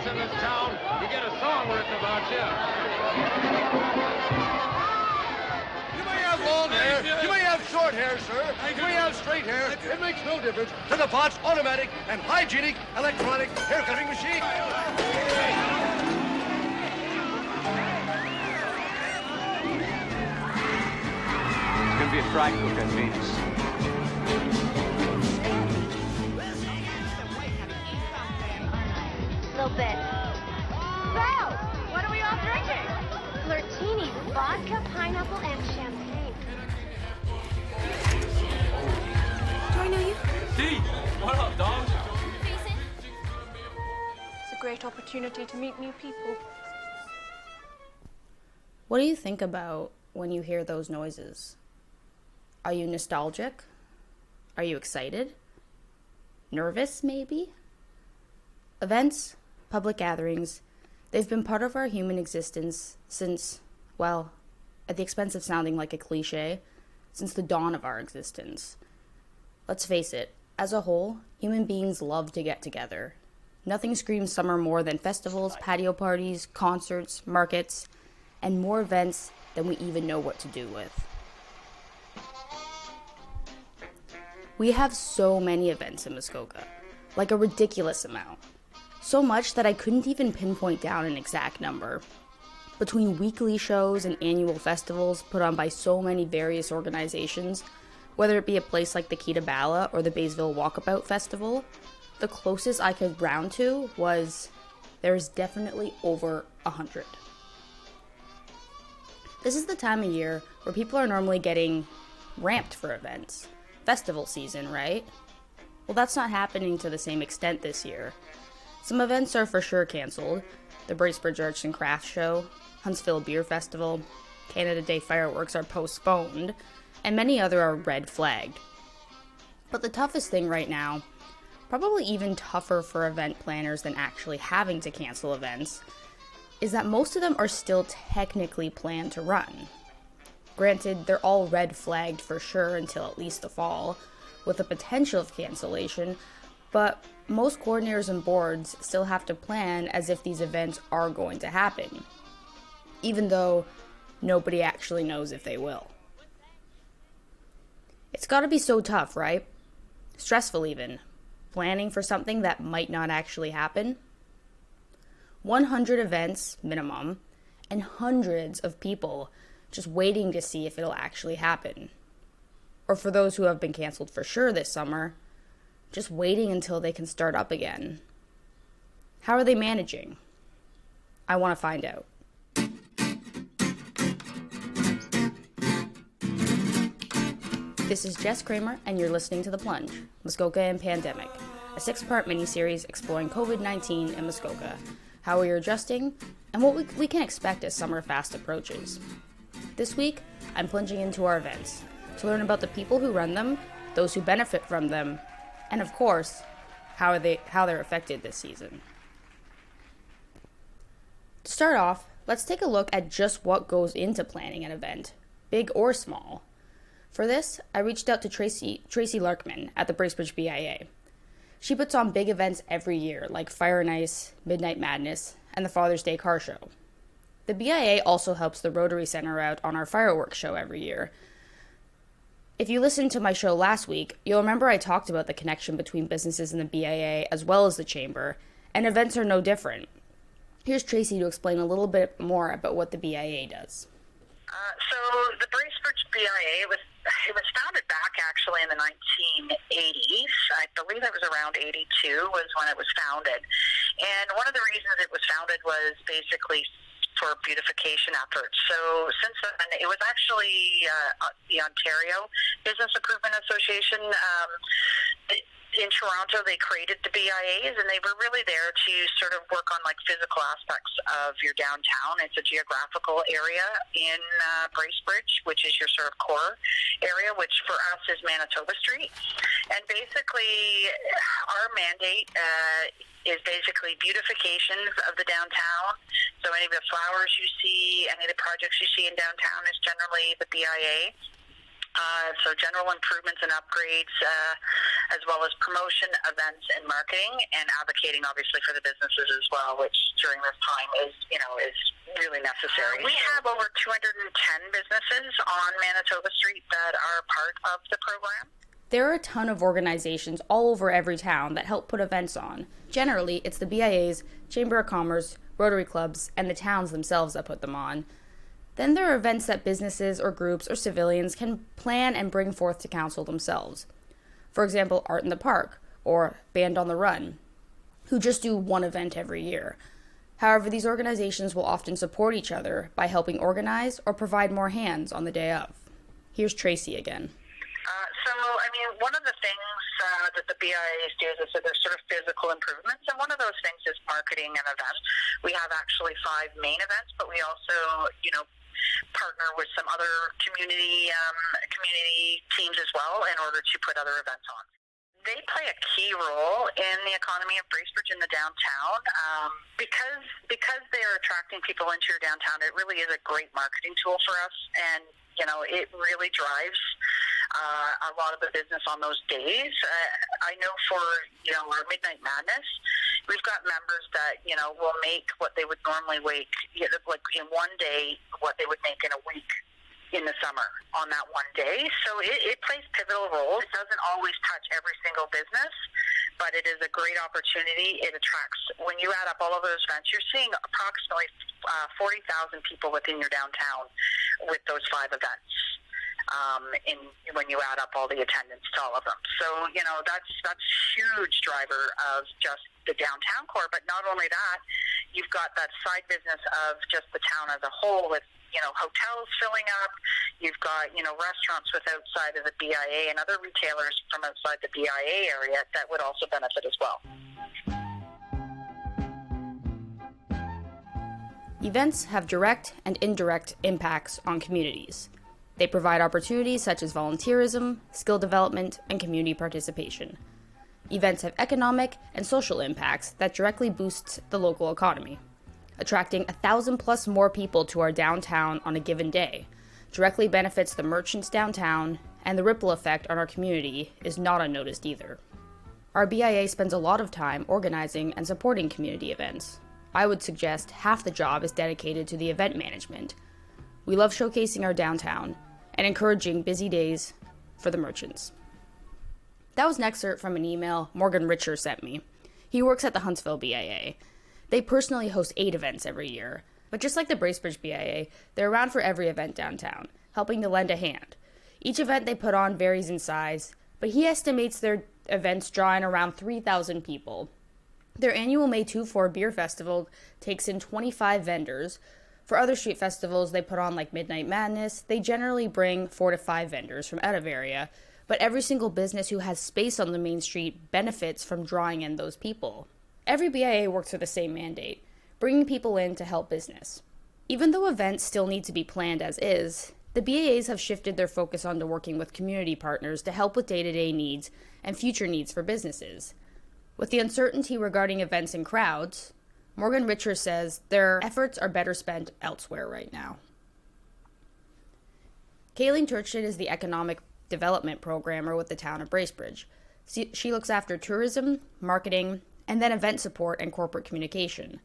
in this town, you get a song written about you. You may have long hair, you may have short hair, sir. You may have straight hair. It makes no difference to the Potts automatic and hygienic electronic hair cutting machine. It's going to be a dry cook at Venus. A little bit. So, what are we all drinking? Flirtini, vodka, pineapple, and champagne. Do I know you? Steve, what up, dog? It's a great opportunity to meet new people. What do you think about when you hear those noises? Are you nostalgic? Are you excited? Nervous, maybe? Events, public gatherings, they've been part of our human existence since, well, at the expense of sounding like a cliche, since the dawn of our existence. Let's face it, as a whole, human beings love to get together. Nothing screams summer more than festivals, patio parties, concerts, markets, and more events than we even know what to do with. We have so many events in Muskoka, like a ridiculous amount. So much that I couldn't even pinpoint down an exact number. Between weekly shows and annual festivals put on by so many various organizations, whether it be a place like the Kitabala or the Baysville Walkabout Festival, the closest I could round to was there's definitely over 100. This is the time of year where people are normally getting ramped for events. Festival season, right? Well, that's not happening to the same extent this year. Some events are for sure canceled. The Bracebridge Arts and Crafts Show, Huntsville Beer Festival, Canada Day fireworks are postponed, and many other are red flagged. But the toughest thing right now, probably even tougher for event planners than actually having to cancel events, is that most of them are still technically planned to run. Granted, they're all red flagged for sure until at least the fall, with the potential of cancellation, but most coordinators and boards still have to plan as if these events are going to happen, even though nobody actually knows if they will. It's gotta be so tough, right? Stressful even. Planning for something that might not actually happen. 100 events minimum, and hundreds of people just waiting to see if it'll actually happen. Or for those who have been canceled for sure this summer, just waiting until they can start up again. How are they managing? I want to find out. This is Jess Kramer, and you're listening to The Plunge, Muskoka and Pandemic, a 6-part miniseries exploring COVID-19 in Muskoka, how we are adjusting, and what we can expect as summer fast approaches. This week, I'm plunging into our events to learn about the people who run them, those who benefit from them, and of course, how they're affected this season. To start off, let's take a look at just what goes into planning an event, big or small. For this, I reached out to Tracy Larkman at the Bracebridge BIA. She puts on big events every year, like Fire and Ice, Midnight Madness, and the Father's Day Car Show. The BIA also helps the Rotary Center out on our fireworks show every year. If you listened to my show last week, you'll remember I talked about the connection between businesses and the BIA as well as the Chamber, and events are no different. Here's Tracy to explain a little bit more about what the BIA does. So the Bracebridge BIA was founded back actually in the 1980s. I believe it was around 82 was when it was founded. And one of the reasons it was founded was basically for beautification efforts. So since then, it was actually the Ontario Business Improvement Association. In Toronto, they created the BIAs, and they were really there to sort of work on like physical aspects of your downtown. It's a geographical area in Bracebridge, which is your sort of core area, which for us is Manitoba Street. And basically, our mandate is basically beautifications of the downtown. So any of the flowers you see, any of the projects you see in downtown is generally the BIA. So general improvements and upgrades, as well as promotion, events, and marketing, and advocating, obviously, for the businesses as well, which during this time is really necessary. We have over 210 businesses on Manitoba Street that are part of the program. There are a ton of organizations all over every town that help put events on. Generally, it's the BIAs, Chamber of Commerce, Rotary clubs, and the towns themselves that put them on. Then there are events that businesses or groups or civilians can plan and bring forth to council themselves. For example, Art in the Park, or Band on the Run, who just do one event every year. However, these organizations will often support each other by helping organize or provide more hands on the day of. Here's Tracy again. One of the things that the BIAs do is that there's sort of physical improvements, and one of those things is marketing and events. We have actually 5 main events, but we also, partner with some other community teams as well in order to put other events on. They play a key role in the economy of Bracebridge in the downtown because they are attracting people into your downtown. It really is a great marketing tool for us, and it really drives a lot of the business on those days. I know for our Midnight Madness, we've got members that will make what they would normally make like in one day what they would make in a week in the summer on that one day. So it plays pivotal roles. It doesn't always touch every single business, but it is a great opportunity. It attracts, when you add up all of those events, you're seeing approximately 40,000 people within your downtown with those 5 events. When you add up all the attendance to all of them. So, that's huge driver of just the downtown core. But not only that, you've got that side business of just the town as a whole with, hotels filling up. You've got, restaurants with outside of the BIA and other retailers from outside the BIA area that would also benefit as well. Events have direct and indirect impacts on communities. They provide opportunities such as volunteerism, skill development, and community participation. Events have economic and social impacts that directly boost the local economy. Attracting 1,000+ more people to our downtown on a given day directly benefits the merchants downtown, and the ripple effect on our community is not unnoticed either. Our BIA spends a lot of time organizing and supporting community events. I would suggest half the job is dedicated to the event management. We love showcasing our downtown and encouraging busy days for the merchants. That was an excerpt from an email Morgan Richer sent me. He works at the Huntsville BIA. They personally host 8 events every year, but just like the Bracebridge BIA, they're around for every event downtown, helping to lend a hand. Each event they put on varies in size, but he estimates their events draw in around 3,000 people. Their annual May 2-4 beer festival takes in 25 vendors. For other street festivals they put on, like Midnight Madness, they generally bring 4 to 5 vendors from out of area, but every single business who has space on the main street benefits from drawing in those people. Every BIA works with the same mandate, bringing people in to help business. Even though events still need to be planned as is, the BIAs have shifted their focus onto working with community partners to help with day-to-day needs and future needs for businesses. With the uncertainty regarding events and crowds, Morgan Richer says their efforts are better spent elsewhere right now. Kayleen Turchin is the Economic Development Programmer with the town of Bracebridge. She looks after tourism, marketing, and then event support and corporate communication.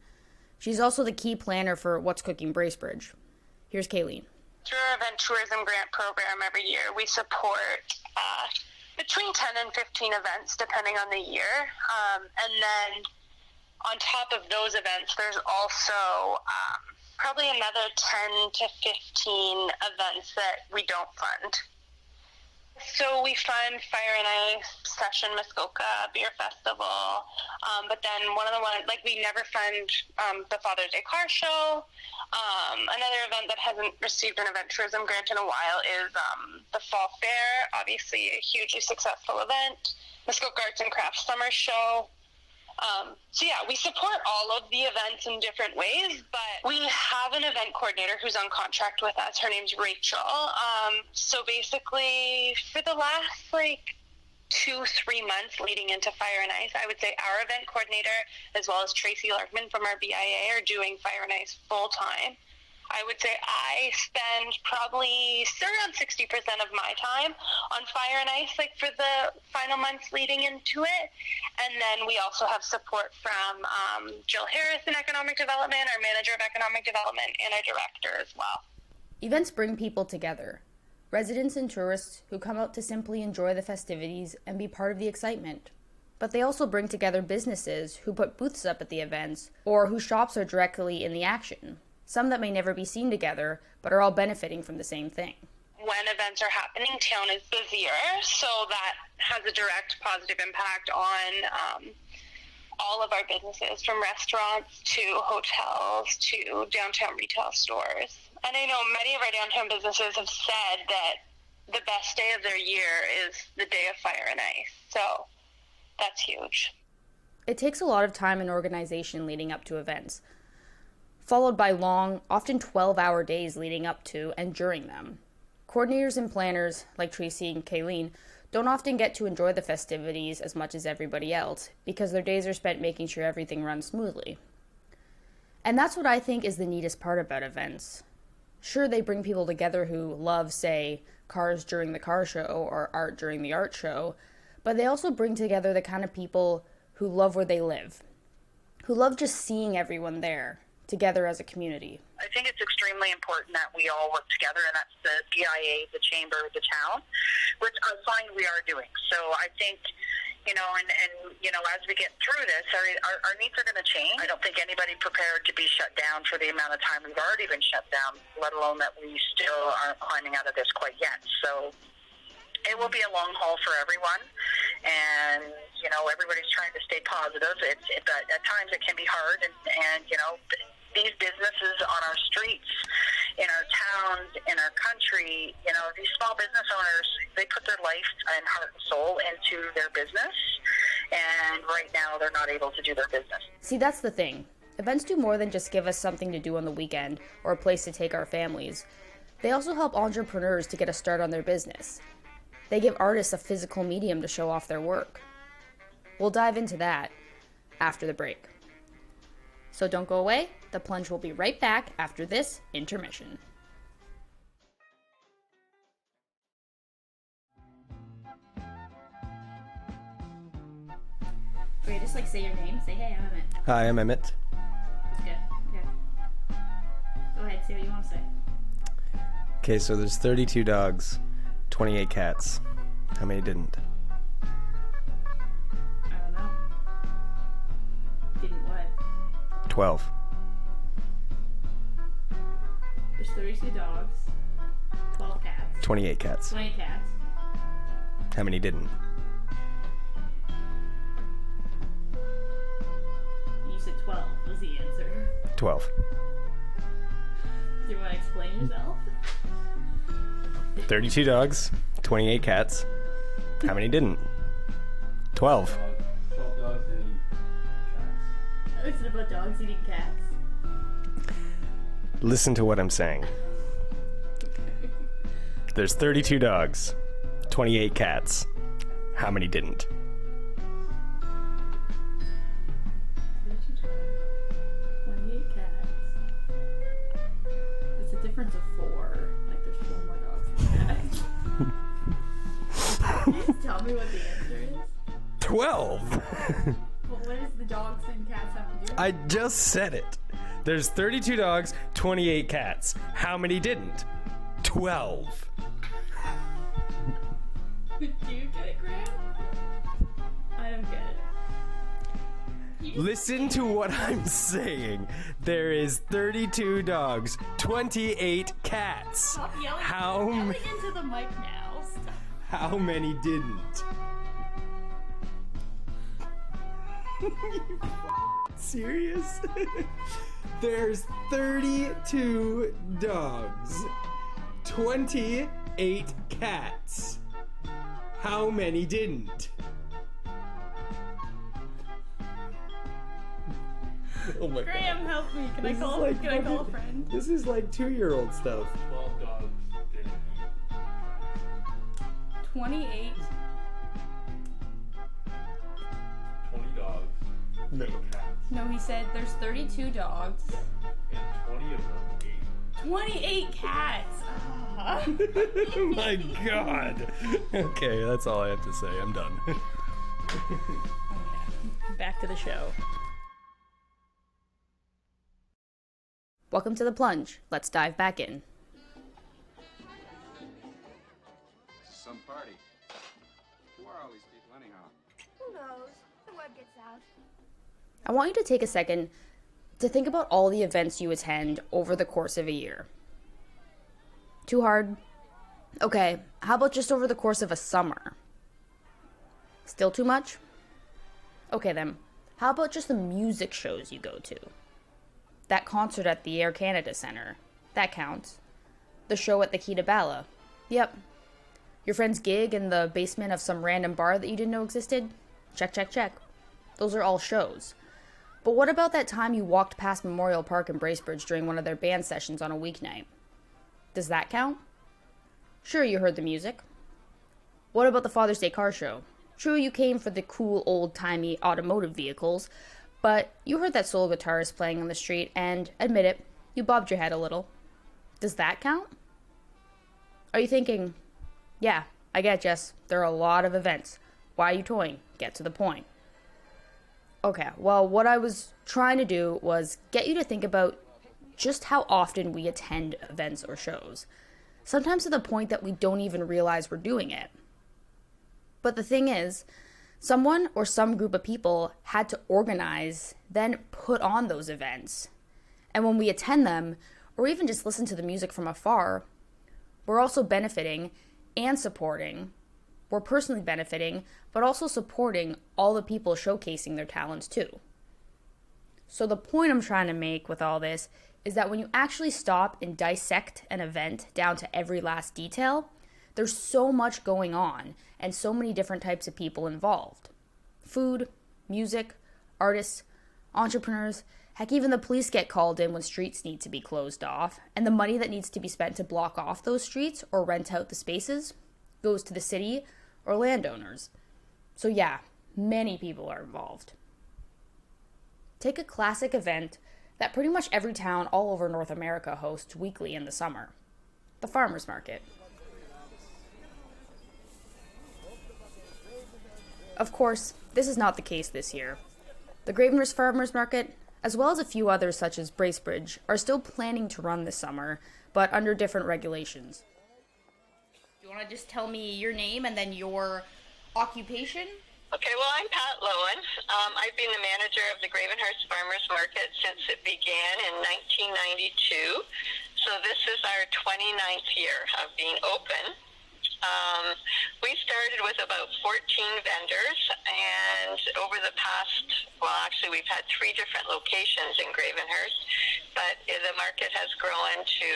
She's also the key planner for What's Cooking Bracebridge. Here's Kayleen. Through our event tourism grant program every year, we support between 10 and 15 events depending on the year. And then on top of those events, there's also probably another 10 to 15 events that we don't fund. So we fund Fire and Ice, Session Muskoka, Beer Festival, but then one of the ones, like, we never fund the Father's Day Car Show. Another event that hasn't received an event tourism grant in a while is the Fall Fair, obviously a hugely successful event, Muskoka Arts and Crafts Summer Show. So yeah, we support all of the events in different ways, but we have an event coordinator who's on contract with us. Her name's Rachel. So basically for the last 2-3 months leading into Fire and Ice, I would say our event coordinator as well as Tracy Larkman from our BIA are doing Fire and Ice full time. I would say I spend probably around 60% of my time on Fire and Ice, like for the final months leading into it. And then we also have support from Jill Harris in Economic Development, our Manager of Economic Development, and our Director as well. Events bring people together. Residents and tourists who come out to simply enjoy the festivities and be part of the excitement. But they also bring together businesses who put booths up at the events or whose shops are directly in the action. Some that may never be seen together, but are all benefiting from the same thing. When events are happening, town is busier, so that has a direct positive impact on all of our businesses, from restaurants to hotels to downtown retail stores. And I know many of our downtown businesses have said that the best day of their year is the day of Fire and Ice, so that's huge. It takes a lot of time and organization leading up to events, followed by long, often 12-hour days leading up to and during them. Coordinators and planners, like Tracy and Kayleen, don't often get to enjoy the festivities as much as everybody else because their days are spent making sure everything runs smoothly. And that's what I think is the neatest part about events. Sure, they bring people together who love, say, cars during the car show or art during the art show, but they also bring together the kind of people who love where they live, who love just seeing everyone there, together as a community. I think it's extremely important that we all work together, and that's the BIA, the Chamber, the town, which I find we are doing. So I think, and as we get through this, our needs are going to change. I don't think anybody prepared to be shut down for the amount of time we've already been shut down, let alone that we still aren't climbing out of this quite yet. So it will be a long haul for everyone, and everybody's trying to stay positive. But at times it can be hard, and these businesses on our streets, in our towns, in our country, these small business owners, they put their life and heart and soul into their business, and right now they're not able to do their business. See, that's the thing. Events do more than just give us something to do on the weekend or a place to take our families. They also help entrepreneurs to get a start on their business. They give artists a physical medium to show off their work. We'll dive into that after the break. So don't go away. The Plunge will be right back after this intermission. Okay, just say your name. Say, hey, I'm Emmett. Hi, I'm Emmett. That's good. Okay. Go ahead, say what you want to say. Okay, so there's 32 dogs, 28 cats. How many didn't? I don't know. Didn't what? 12. There's 32 dogs, 12 cats. 28 cats. 20 cats. How many didn't? You said 12 was the answer. 12. Do you want to explain yourself? 32 dogs, 28 cats. How many didn't? 12. 12 dogs eating cats. Is it about dogs eating cats? Listen to what I'm saying. There's 32 dogs, 28 cats. How many didn't? 28 cats. That's a difference of 4. Like there's 4 more dogs than cats. Can you just tell me what the answer is? 12! But what does the dogs and cats have to do? I just said it. There's 32 dogs, 28 cats. How many didn't? 12. Do you get it, Graham? I don't get it. Listen to what I'm saying. There is 32 dogs, 28 cats. Stop yelling, How into the mic now. Stop. How many didn't? Serious? There's 32 dogs, 28 cats. How many didn't? Oh my Graham, god. help me. Can This I is call like can I call a fucking- friend? This is like 2-year-old stuff. 12 dogs didn't eat. 28. 20 dogs, No. 8 cats, No, he said there's 32 dogs. and 20 of them ate 28 cats. Oh my god. Okay, that's all I have to say. I'm done. Back to the show. Welcome to The Plunge. Let's dive back in. Some party. Who are all these people anyhow? Who knows? The word gets out. I want you to take a second to think about all the events you attend over the course of a year. Too hard? Okay, how about just over the course of a summer? Still too much? Okay then, how about just the music shows you go to? That concert at the Air Canada Centre. That counts. The show at the Key to Bala. Yep. Your friend's gig in the basement of some random bar that you didn't know existed? Check, check, check. Those are all shows. But what about that time you walked past Memorial Park in Bracebridge during one of their band sessions on a weeknight? Does that count? Sure, you heard the music. What about the Father's Day car show? True, you came for the cool, old-timey automotive vehicles, but you heard that solo guitarist playing on the street, and, admit it, you bobbed your head a little. Does that count? Are you thinking, yeah, I get Jess, there are a lot of events. Why are you toying? Get to the point. Okay, well, what I was trying to do was get you to think about just how often we attend events or shows. Sometimes to the point that we don't even realize we're doing it. But the thing is, someone or some group of people had to organize, then put on those events. And when we attend them, or even just listen to the music from afar, we're also benefiting and supporting. We're personally benefiting, but also supporting all the people showcasing their talents too. So the point I'm trying to make with all this is that when you actually stop and dissect an event down to every last detail, there's so much going on and so many different types of people involved. Food, music, artists, entrepreneurs, heck, even the police get called in when streets need to be closed off, and the money that needs to be spent to block off those streets or rent out the spaces goes to the city or landowners. So yeah, many people are involved. Take a classic event that pretty much every town all over North America hosts weekly in the summer, the farmers market. Of course, this is not the case this year. The Gravenhurst Farmers Market, as well as a few others such as Bracebridge, are still planning to run this summer, but under different regulations. Do you want to just tell me your name and then your occupation? Okay, well, I'm Pat Lowen. I've been the manager of the Gravenhurst Farmers Market since it began in 1992. So this is our 29th year of being open. We started with about 14 vendors, and over the past, well, actually we've had 3 different locations in Gravenhurst, but the market has grown to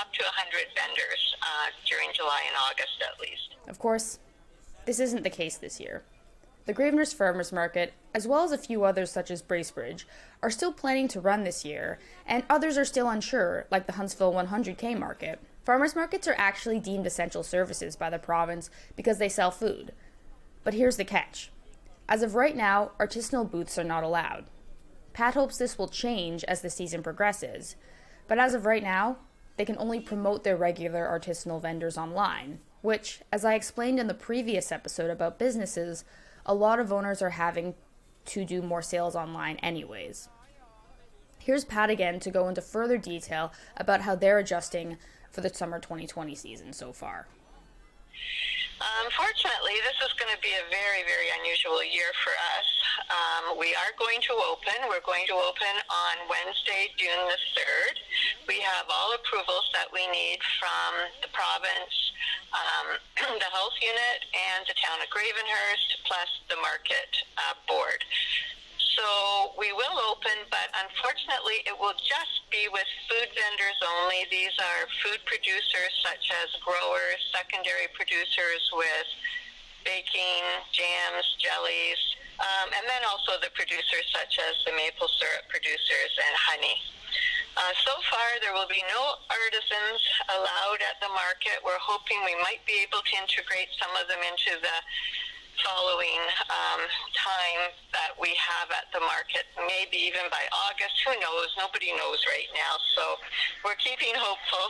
up to 100 vendors during July and August at least. Of course, this isn't the case this year. The Gravenhurst Farmers Market, as well as a few others such as Bracebridge, are still planning to run this year, and others are still unsure, like the Huntsville 100K market. Farmers markets are actually deemed essential services by the province because they sell food. But here's the catch. As of right now, artisanal booths are not allowed. Pat hopes this will change as the season progresses, but as of right now, they can only promote their regular artisanal vendors online, which, as I explained in the previous episode about businesses, a lot of owners are having to do more sales online anyways. Here's Pat again to go into further detail about how they're adjusting for the summer 2020 season so far. Unfortunately, this is going to be a very, very unusual year for us. We are going to open. We're going to open on Wednesday, June the 3rd. We have all approvals that we need from the province, the health unit, and the town of Gravenhurst, plus the market board. So we will open, but unfortunately it will just be with food vendors only. These are food producers such as growers, secondary producers with baking, jams, jellies, and then also the producers such as the maple syrup producers and honey. So far, there will be no artisans allowed at the market. We're hoping we might be able to integrate some of them into the following time that we have at the market, maybe even by August. Who knows? Nobody knows right now. So we're keeping hopeful.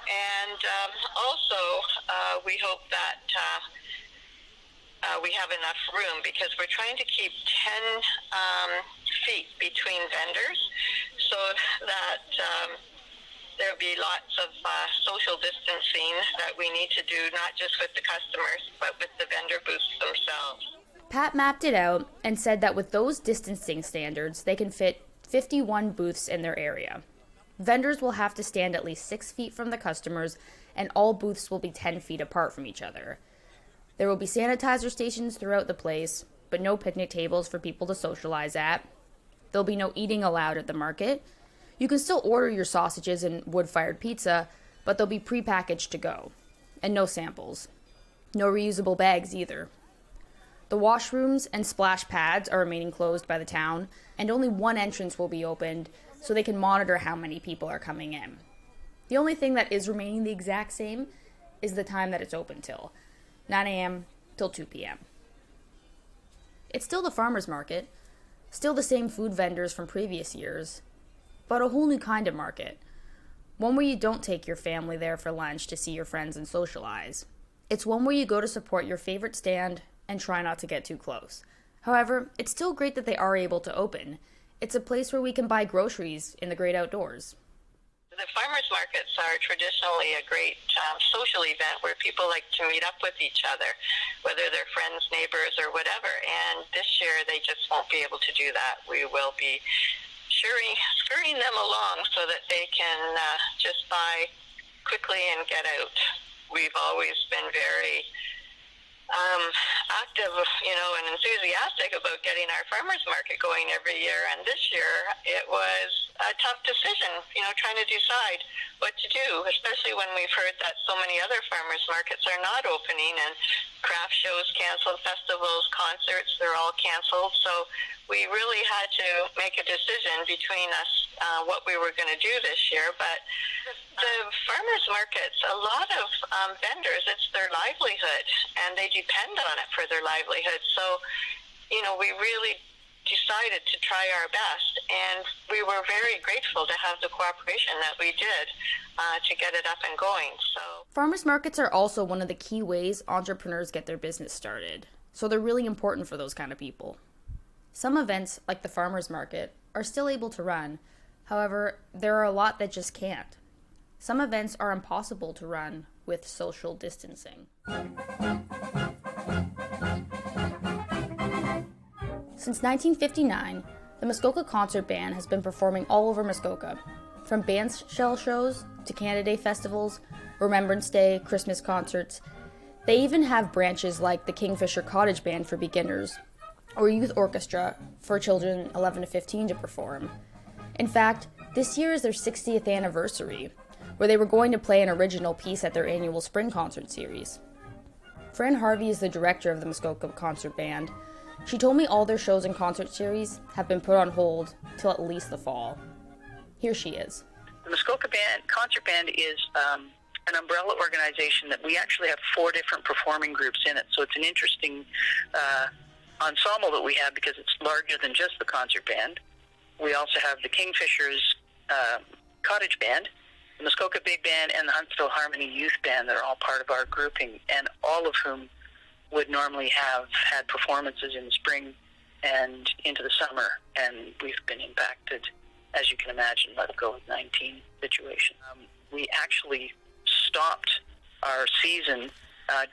And also, we hope that we have enough room, because we're trying to keep 10 feet between vendors so that there'll be lots of social distancing that we need to do, not just with the customers, but with the vendor booths themselves. Pat mapped it out and said that with those distancing standards, they can fit 51 booths in their area. Vendors will have to stand at least 6 feet from the customers, and all booths will be 10 feet apart from each other. There will be sanitizer stations throughout the place, but no picnic tables for people to socialize at. There'll be no eating allowed at the market. You can still order your sausages and wood-fired pizza, but they'll be prepackaged to go. And no samples. No reusable bags either. The washrooms and splash pads are remaining closed by the town, and only one entrance will be opened so they can monitor how many people are coming in. The only thing that is remaining the exact same is the time that it's open till, 9 a.m. till 2 p.m. It's still the farmers market, still the same food vendors from previous years, but a whole new kind of market. One where you don't take your family there for lunch to see your friends and socialize. It's one where you go to support your favorite stand and try not to get too close. However, it's still great that they are able to open. It's a place where we can buy groceries in the great outdoors. The farmers markets are traditionally a great social event where people like to meet up with each other, whether they're friends, neighbors, or whatever. And this year they just won't be able to do that. We will be scurrying them along so that they can just buy quickly and get out. We've always been very active, and enthusiastic about getting our farmers market going every year. And this year it was a tough decision, trying to decide what to do, especially when we've heard that so many other farmers markets are not opening, and craft shows canceled, festivals, concerts, they're all canceled. So we really had to make a decision between us what we were going to do this year. But the farmers markets, a lot of vendors, it's their livelihood, and they depend on it for their livelihood. So, we really decided to try our best, and we were very grateful to have the cooperation that we did to get it up and going. So farmers markets are also one of the key ways entrepreneurs get their business started, so they're really important for those kind of people. Some events, like the farmers market, are still able to run. However, there are a lot that just can't. Some events are impossible to run with social distancing. Since 1959, the Muskoka Concert Band has been performing all over Muskoka, from band shell shows to Canada Day festivals, Remembrance Day, Christmas concerts. They even have branches like the Kingfisher Cottage Band for beginners, or youth orchestra for children 11 to 15 to perform. In fact, this year is their 60th anniversary, where they were going to play an original piece at their annual spring concert series. Fran Harvey is the director of the Muskoka Concert Band. She told me all their shows and concert series have been put on hold till at least the fall. Here she is. the Muskoka Concert Band is an umbrella organization that we actually have 4 different performing groups in it. So it's an interesting ensemble that we have because it's larger than just the concert band. We also have the Kingfishers Cottage Band, the Muskoka Big Band, and the Huntsville Harmony Youth Band that are all part of our grouping, and all of whom would normally have had performances in the spring and into the summer. And we've been impacted, as you can imagine, by the COVID-19 situation. We actually stopped our season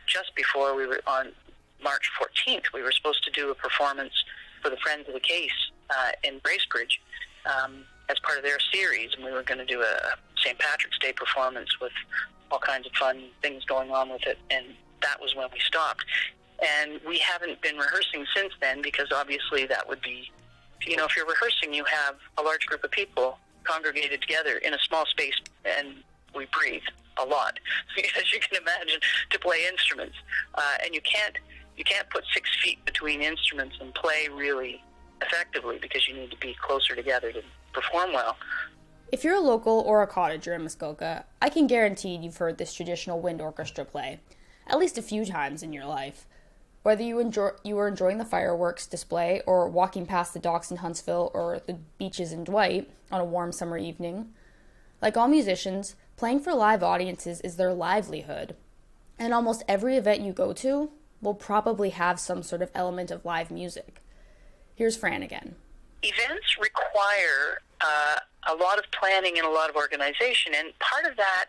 just before we were on March 14th. We were supposed to do a performance for the Friends of the Case in Bracebridge as part of their series, and we were going to do a St. Patrick's Day performance with all kinds of fun things going on with it, and that was when we stopped. And we haven't been rehearsing since then because obviously that would be, you know, if you're rehearsing, you have a large group of people congregated together in a small space, and we breathe a lot, as you can imagine, to play instruments. And you can't put 6 feet between instruments and play really effectively because you need to be closer together to perform well. If you're a local or a cottager in Muskoka, I can guarantee you've heard this traditional wind orchestra play, at least a few times in your life. Whether you were enjoying the fireworks display or walking past the docks in Huntsville or the beaches in Dwight on a warm summer evening, like all musicians, playing for live audiences is their livelihood. And almost every event you go to will probably have some sort of element of live music. Here's Fran again. Events require a lot of planning and a lot of organization, and part of that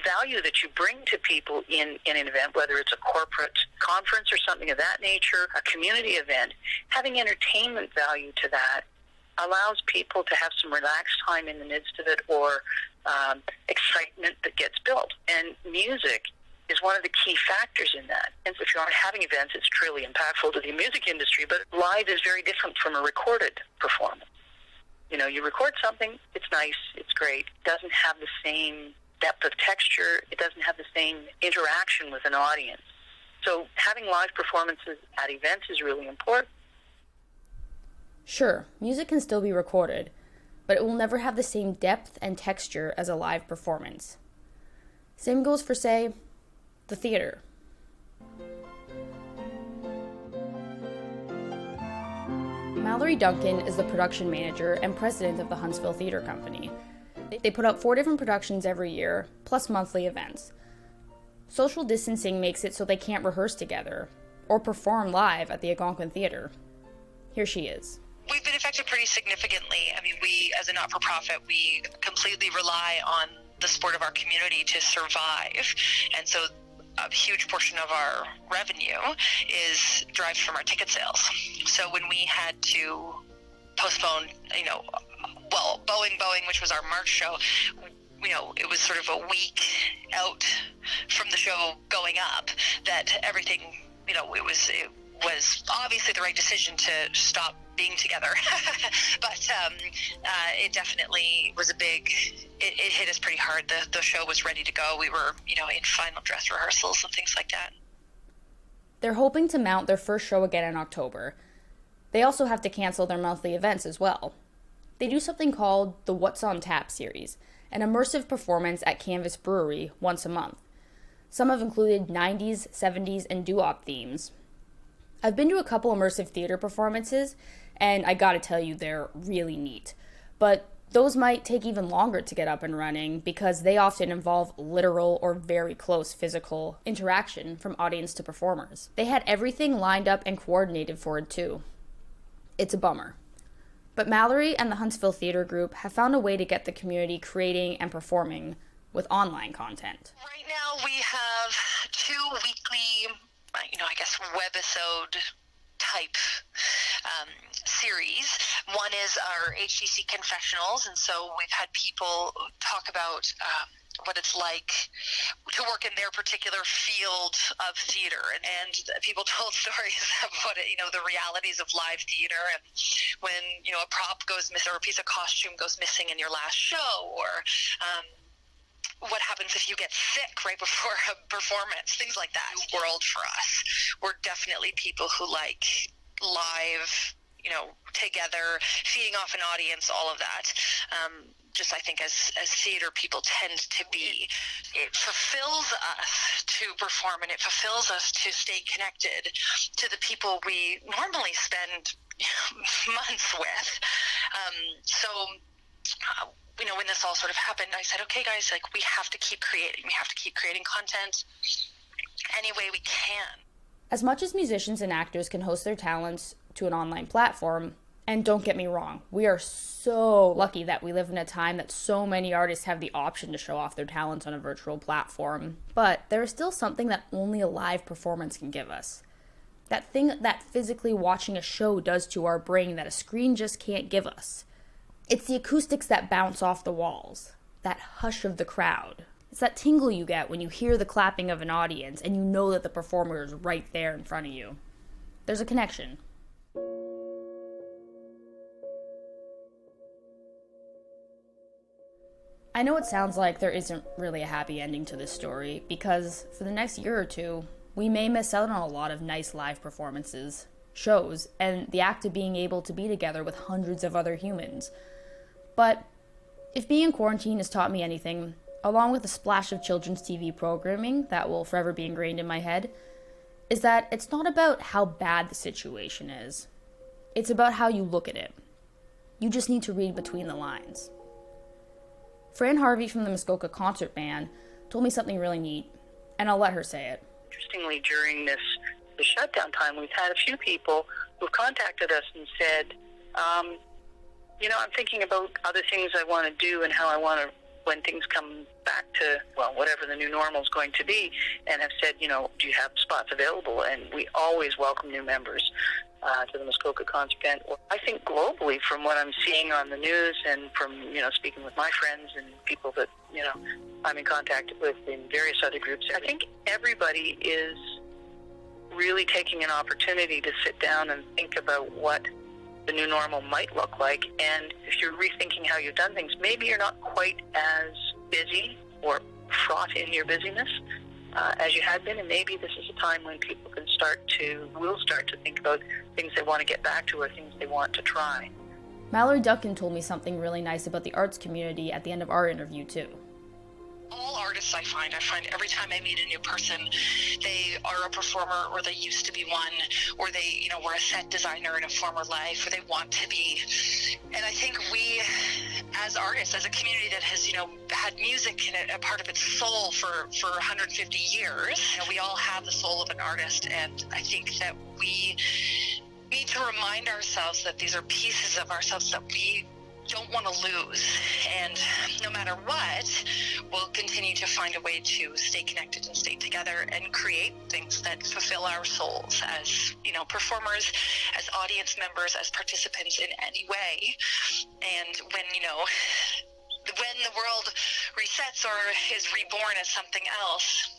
value that you bring to people in an event, whether it's a corporate conference or something of that nature, a community event, having entertainment value to that allows people to have some relaxed time in the midst of it, or excitement that gets built. And music is one of the key factors in that. And if you aren't having events, it's truly impactful to the music industry, but live is very different from a recorded performance. You know, you record something, it's nice, it's great. It doesn't have the same depth of texture, it doesn't have the same interaction with an audience. So having live performances at events is really important. Sure, music can still be recorded, but it will never have the same depth and texture as a live performance. Same goes for, say, the theater. Mallory Duncan is the production manager and president of the Huntsville Theater Company. They put out 4 different productions every year, plus monthly events. Social distancing makes it so they can't rehearse together or perform live at the Algonquin Theater. Here she is. We've been affected pretty significantly. I mean, we, as a not-for-profit, we completely rely on the support of our community to survive. And so a huge portion of our revenue is derived from our ticket sales. So when we had to postpone, Boeing, which was our March show, it was sort of a week out from the show going up that everything, it was obviously the right decision to stop being together. But it definitely was it hit us pretty hard. The show was ready to go. We were, in final dress rehearsals and things like that. They're hoping to mount their first show again in October. They also have to cancel their monthly events as well. They do something called the What's on Tap series, an immersive performance at Canvas Brewery once a month. Some have included 90s, 70s, and doo-wop themes. I've been to a couple immersive theater performances, and I gotta tell you, they're really neat. But those might take even longer to get up and running because they often involve literal or very close physical interaction from audience to performers. They had everything lined up and coordinated for it too. It's a bummer. But Mallory and the Huntsville Theater Group have found a way to get the community creating and performing with online content. Right now we have 2 weekly, webisode type series. One is our HDC confessionals, and so we've had people talk about what it's like to work in their particular field of theater, and people told stories of the realities of live theater, and when a prop goes missing or a piece of costume goes missing in your last show, or what happens if you get sick right before a performance, things like that. World for us. We're definitely people who like live, together, feeding off an audience, all of that. Just I think as theater people tend to be. It fulfills us to perform, and it fulfills us to stay connected to the people we normally spend months with. When this all sort of happened, I said, okay, guys, we have to keep creating. We have to keep creating content any way we can. As much as musicians and actors can host their talents to an online platform, and don't get me wrong, we are so lucky that we live in a time that so many artists have the option to show off their talents on a virtual platform, but there is still something that only a live performance can give us. That thing that physically watching a show does to our brain that a screen just can't give us. It's the acoustics that bounce off the walls, that hush of the crowd. It's that tingle you get when you hear the clapping of an audience and you know that the performer is right there in front of you. There's a connection. I know it sounds like there isn't really a happy ending to this story, because for the next year or two, we may miss out on a lot of nice live performances, shows, and the act of being able to be together with hundreds of other humans. But if being in quarantine has taught me anything, along with a splash of children's TV programming that will forever be ingrained in my head, is that it's not about how bad the situation is. It's about how you look at it. You just need to read between the lines. Fran Harvey from the Muskoka concert band told me something really neat, and I'll let her say it. Interestingly, during the shutdown time, we've had a few people who've contacted us and said, I'm thinking about other things I want to do and how I want to, when things come back to, whatever the new normal is going to be, and have said, do you have spots available? And we always welcome new members to the Muskoka concert band. I think globally, from what I'm seeing on the news and from, speaking with my friends and people that, I'm in contact with in various other groups, I think everybody is really taking an opportunity to sit down and think about what the new normal might look like. And if you're rethinking how you've done things, maybe you're not quite as busy or fraught in your busyness as you had been, and maybe this is a time when people will start to think about things they want to get back to or things they want to try. Mallory Duncan told me something really nice about the arts community at the end of our interview, too. All artists I find every time I meet a new person, they are a performer, or they used to be one, or they, were a set designer in a former life, or they want to be. And I think we, as artists, as a community that has, had music in a part of its soul for 150 years, we all have the soul of an artist, and I think that we need to remind ourselves that these are pieces of ourselves that we don't want to lose, and no matter what, we'll continue to find a way to stay connected and stay together and create things that fulfill our souls as, performers, as audience members, as participants in any way. And when the world resets or is reborn as something else,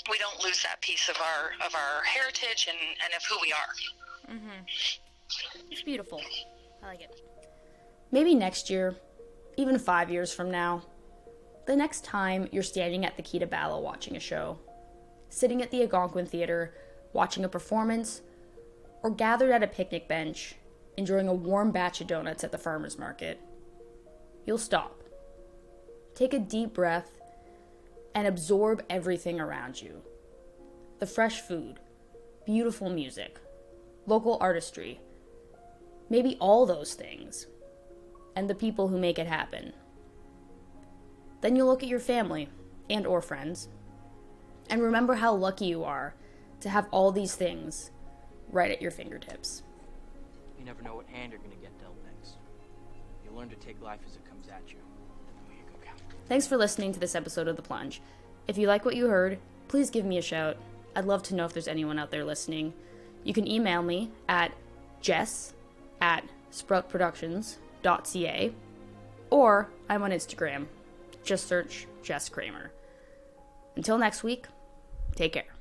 we don't lose that piece of our heritage and of who we are. It's beautiful. I like it. Maybe next year, even 5 years from now, the next time you're standing at the Key to Bala watching a show, sitting at the Algonquin Theatre watching a performance, or gathered at a picnic bench enjoying a warm batch of donuts at the farmer's market, you'll stop, take a deep breath, and absorb everything around you. The fresh food, beautiful music, local artistry, maybe all those things, and the people who make it happen. Then you'll look at your family and or friends and remember how lucky you are to have all these things right at your fingertips. You never know what hand you're going to get dealt next. You learn to take life as it comes at you. And the way you go count. Thanks for listening to this episode of The Plunge. If you like what you heard, please give me a shout. I'd love to know if there's anyone out there listening. You can email me at jess@sproutproductions.ca, or I'm on Instagram. Just search Jess Kramer. Until next week, take care.